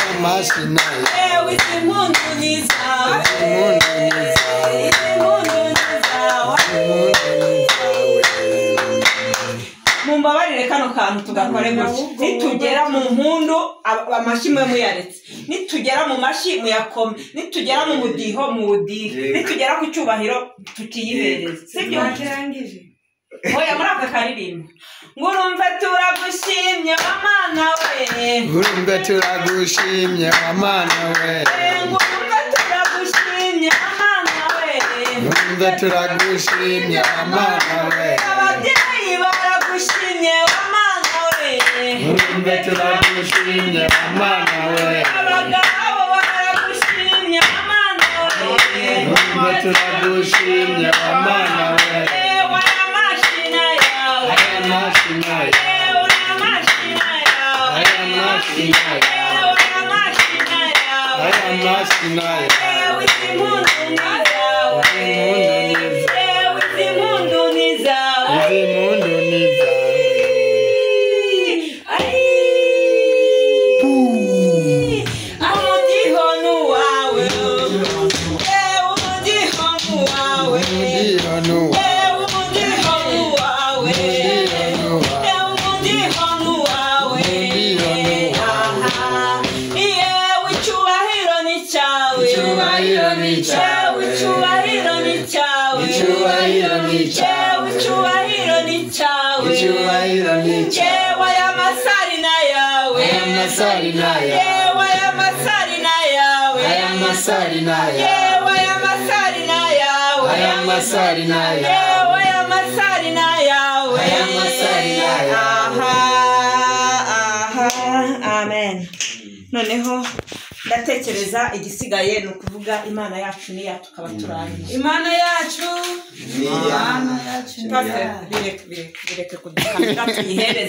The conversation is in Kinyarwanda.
aya mashina yawe izimundu nizawe izimundu nizawe mumbabarire kano kantu tugakore gutya nitugera mu mpundu amashi mwe muyaretse nitugera mu mashi muyakome nitugera mu mudiho mu wudihe nitugera ku cyubahiro tukiyihereza sibyo kirangije oya muri aka karirimbo ngurumve turagushimye Mana we ngurumve turagushimye Mana we ngurumve turagushimye Mana we ngurumve turagushimye Mana we ababyeyi baragushimye Mana we ngurumve turagushimye Mana we abagabo baragushimye Mana we ngurumve turagushimye Mana we Amen. Noneho ndatekereza igisigaye no kuvuga Imana yacu ni yacu tukaba turangiye. Imana yacu bireke kudukamira tuyihereze.